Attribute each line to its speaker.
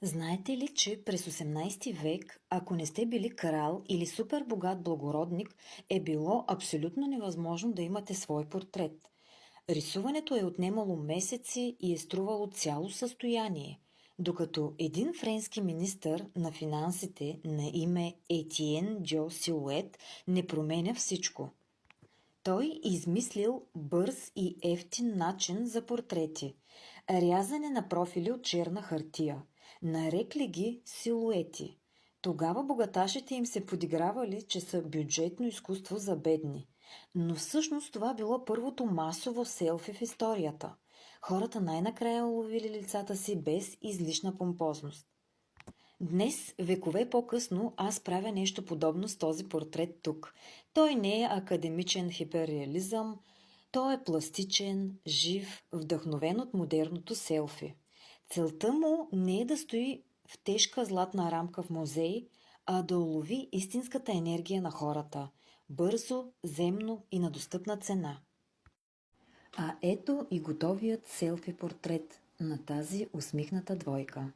Speaker 1: Знаете ли, че през 18 век, ако не сте били крал или супер богат благородник, е било абсолютно невъзможно да имате свой портрет. Рисуването е отнемало месеци и е струвало цяло състояние, докато един френски министър на финансите на име Етиен Джо Силует не променя всичко. Той измислил бърз и ефтин начин за портрети. Рязане на профили от черна хартия. Нарекли ги силуети. Тогава богаташите им се подигравали, че са бюджетно изкуство за бедни. Но всъщност това било първото масово селфи в историята. Хората най-накрая уловили лицата си без излишна помпозност. Днес, векове по-късно, аз правя нещо подобно с този портрет тук. Той не е академичен хиперреализъм, той е пластичен, жив, вдъхновен от модерното селфи. Целта му не е да стои в тежка златна рамка в музей, а да улови истинската енергия на хората. Бързо, земно и на достъпна цена. А ето и готовият селфи портрет на тази усмихната двойка.